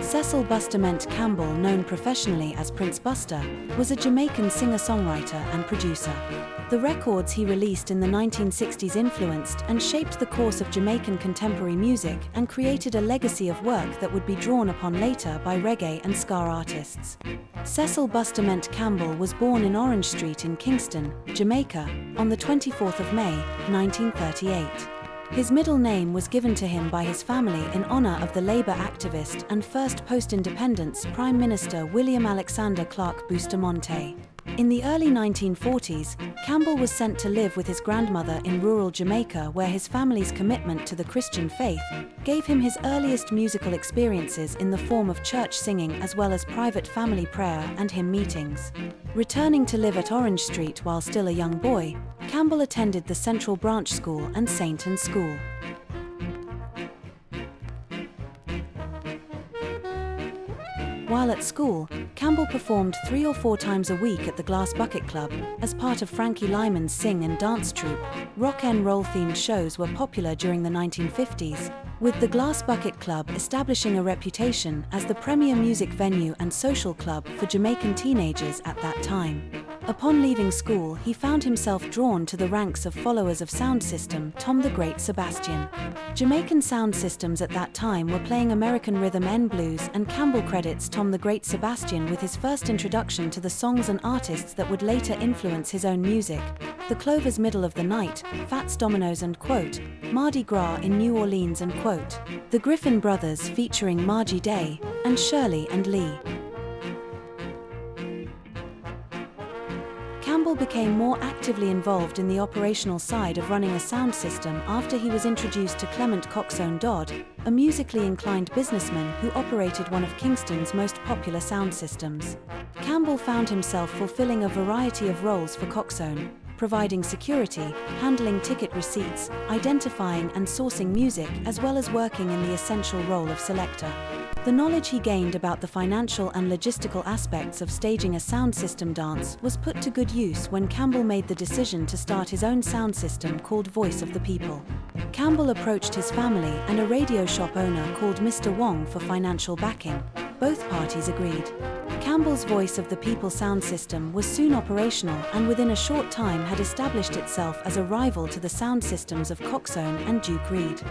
Cecil Bustamante Campbell, known professionally as Prince Buster, was a Jamaican singer-songwriter and producer. The records he released in the 1960s influenced and shaped the course of Jamaican contemporary music and created a legacy of work that would be drawn upon later by reggae and ska artists. Cecil Bustamante Campbell was born in Orange Street in Kingston, Jamaica, on the 24th of May, 1938. His middle name was given to him by his family in honor of the labor activist and first post-independence Prime Minister William Alexander Clark Bustamante. In the early 1940s, Campbell was sent to live with his grandmother in rural Jamaica, where his family's commitment to the Christian faith gave him his earliest musical experiences in the form of church singing as well as private family prayer and hymn meetings. Returning to live at Orange Street while still a young boy, Campbell attended the Central Branch School and St. Anne's School. While at school, Campbell performed 3 or 4 times a week at the Glass Bucket Club as part of Frankie Lyman's sing and dance troupe. Rock and roll themed shows were popular during the 1950s, with the Glass Bucket Club establishing a reputation as the premier music venue and social club for Jamaican teenagers at that time. Upon leaving school, he found himself drawn to the ranks of followers of sound system Tom the Great Sebastian. Jamaican sound systems at that time were playing American rhythm and blues, and Campbell credits Tom the Great Sebastian with his first introduction to the songs and artists that would later influence his own music: The Clovers' Middle of the Night, Fats Dominoes and quote, Mardi Gras in New Orleans and quote, The Griffin Brothers featuring Margie Day, and Shirley and Lee. Campbell became more actively involved in the operational side of running a sound system after he was introduced to Clement Coxsone Dodd, a musically inclined businessman who operated one of Kingston's most popular sound systems. Campbell found himself fulfilling a variety of roles for Coxsone, providing security, handling ticket receipts, identifying and sourcing music, as well as working in the essential role of selector. The knowledge he gained about the financial and logistical aspects of staging a sound system dance was put to good use when Campbell made the decision to start his own sound system called Voice of the People. Campbell approached his family and a radio shop owner called Mr. Wong for financial backing. Both parties agreed. Campbell's Voice of the People sound system was soon operational and within a short time had established itself as a rival to the sound systems of Coxsone and Duke Reid.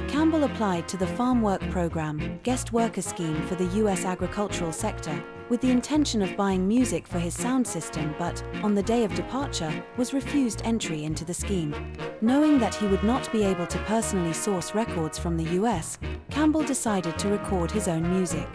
Campbell applied to the Farm Work Program, guest worker scheme for the U.S. agricultural sector, with the intention of buying music for his sound system, but, on the day of departure, was refused entry into the scheme. Knowing that he would not be able to personally source records from the U.S., Campbell decided to record his own music.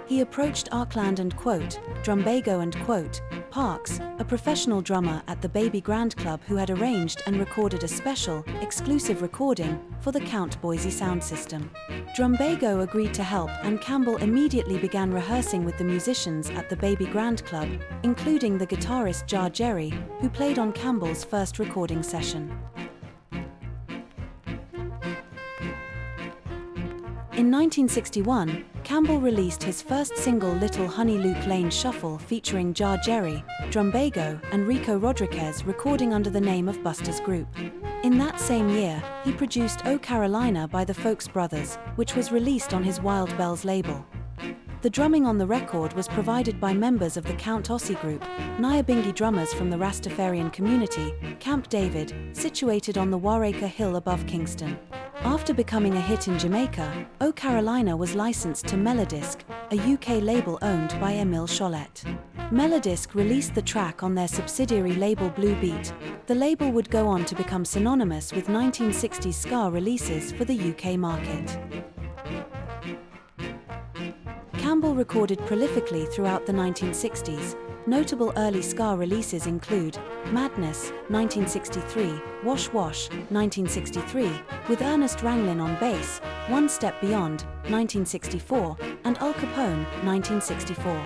He approached Arkland and quote, Drumbago and quote, Parks, a professional drummer at the Baby Grand Club who had arranged and recorded a special, exclusive recording for the Count Boise sound system. Drumbago agreed to help, and Campbell immediately began rehearsing with the musicians at the Baby Grand Club, including the guitarist Jar Jerry, who played on Campbell's first recording session. In 1961, Campbell released his first single Little Honey Luke Lane Shuffle featuring Jar Jerry, Drumbago, and Rico Rodriguez, recording under the name of Buster's Group. In that same year, he produced Oh Carolina by the Folks Brothers, which was released on his Wild Bells label. The drumming on the record was provided by members of the Count Ossie Group, Nyabingi drummers from the Rastafarian community, Camp David, situated on the Waracre Hill above Kingston. After becoming a hit in Jamaica, Oh Carolina was licensed to Melodisc, a UK label owned by Emile Chollet. Melodisc released the track on their subsidiary label Blue Beat. The label would go on to become synonymous with 1960s ska releases for the UK market. Campbell recorded prolifically throughout the 1960s. Notable early ska releases include Madness, 1963, Wash Wash, 1963, with Ernest Ranglin on bass, One Step Beyond, 1964, and Al Capone, 1964.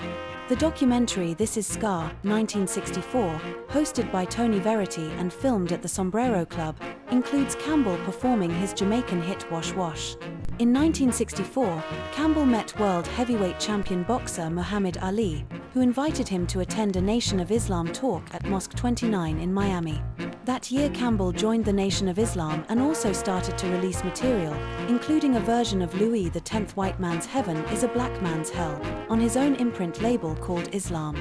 The documentary This Is Ska, 1964, hosted by Tony Verity and filmed at the Sombrero Club, includes Campbell performing his Jamaican hit Wash Wash. In 1964, Campbell met world heavyweight champion boxer Muhammad Ali, who invited him to attend a Nation of Islam talk at Mosque 29 in Miami. That year Campbell joined the Nation of Islam and also started to release material, including a version of Louis X's White Man's Heaven is a Black Man's Hell, on his own imprint label called Islam.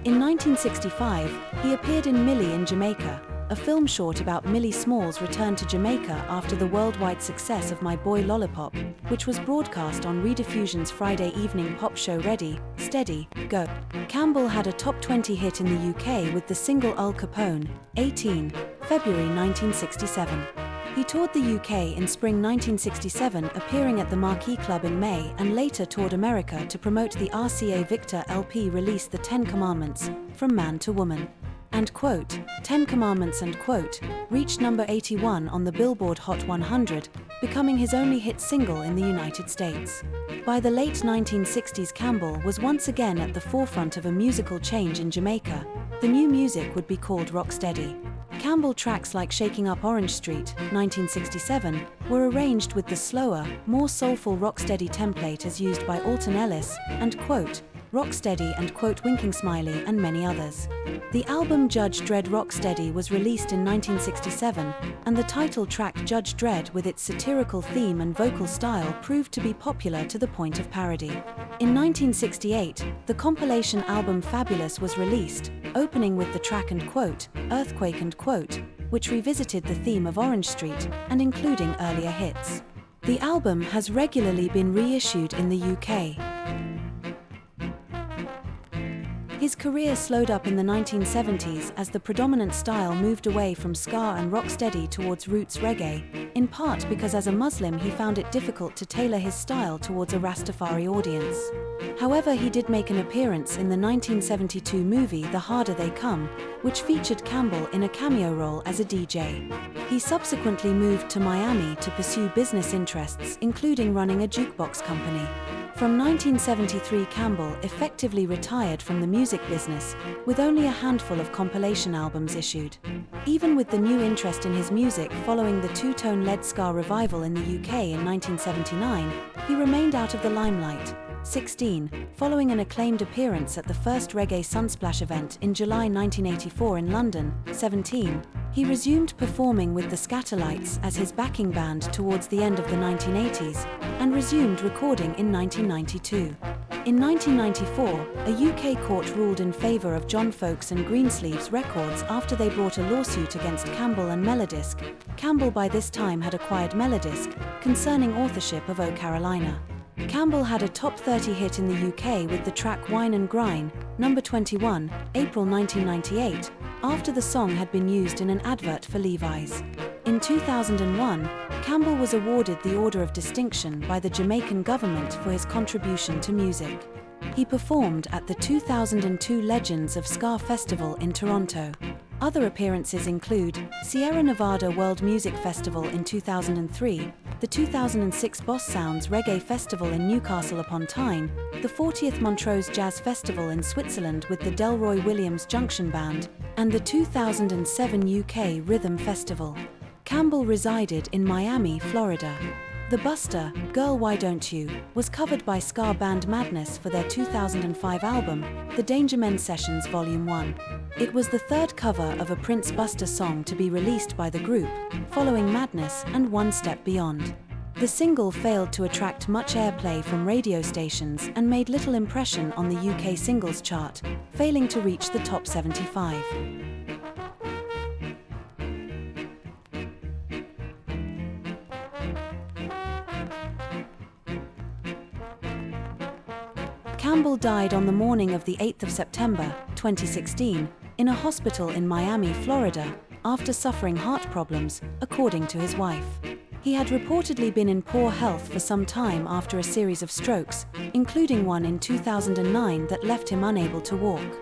In 1965, he appeared in Millie in Jamaica, a film short about Millie Small's return to Jamaica after the worldwide success of My Boy Lollipop, which was broadcast on Rediffusion's Friday evening pop show Ready, Steady, Go. Campbell had a top 20 hit in the UK with the single Al Capone, 18, February 1967. He toured the UK in spring 1967, appearing at the Marquee Club in May, and later toured America to promote the RCA Victor LP release The 10 Commandments, From Man to Woman. And quote, 10 Commandments and quote, reached number 81 on the Billboard Hot 100, becoming his only hit single in the United States. By the late 1960s, Campbell was once again at the forefront of a musical change in Jamaica. The new music would be called rocksteady. Campbell tracks like Shaking Up Orange Street, 1967, were arranged with the slower, more soulful rocksteady template as used by Alton Ellis, and quote, Rocksteady and quote Winking Smiley and many others. The album Judge Dredd Rocksteady was released in 1967, and the title track Judge Dredd with its satirical theme and vocal style proved to be popular to the point of parody. In 1968, the compilation album Fabulous was released, opening with the track and quote, Earthquake and quote, which revisited the theme of Orange Street and including earlier hits. The album has regularly been reissued in the UK. His career slowed up in the 1970s as the predominant style moved away from ska and rocksteady towards roots reggae, in part because as a Muslim he found it difficult to tailor his style towards a Rastafari audience. However, he did make an appearance in the 1972 movie The Harder They Come, which featured Campbell in a cameo role as a DJ. He subsequently moved to Miami to pursue business interests, including running a jukebox company. From 1973, Campbell effectively retired from the music business, with only a handful of compilation albums issued. Even with the new interest in his music following the two-tone lead ska revival in the UK in 1979, he remained out of the limelight. 16, following an acclaimed appearance at the first Reggae Sunsplash event in July 1984 in London. 17, he resumed performing with the Scatterlights as his backing band towards the end of the 1980s, and resumed recording in 1992. In 1994, a UK court ruled in favour of John Folks and Greensleeves Records after they brought a lawsuit against Campbell and Melodisc. Campbell by this time had acquired Melodisc, concerning authorship of O Carolina. Campbell had a top 30 hit in the UK with the track Wine and Grine, number 21, April 1998, after the song had been used in an advert for Levi's. In 2001, Campbell was awarded the Order of Distinction by the Jamaican government for his contribution to music. He performed at the 2002 Legends of Ska Festival in Toronto. Other appearances include Sierra Nevada World Music Festival in 2003, the 2006 Boss Sounds Reggae Festival in Newcastle upon Tyne, the 40th Montrose Jazz Festival in Switzerland with the Delroy Williams Junction Band, and the 2007 UK Rhythm Festival. Campbell resided in Miami, Florida. The Buster, Girl Why Don't You, was covered by ska band Madness for their 2005 album, The Danger Men Sessions Volume 1. It was the third cover of a Prince Buster song to be released by the group, following Madness and One Step Beyond. The single failed to attract much airplay from radio stations and made little impression on the UK singles chart, failing to reach the top 75. Campbell died on the morning of the 8th of September, 2016, in a hospital in Miami, Florida, after suffering heart problems, according to his wife. He had reportedly been in poor health for some time after a series of strokes, including one in 2009 that left him unable to walk.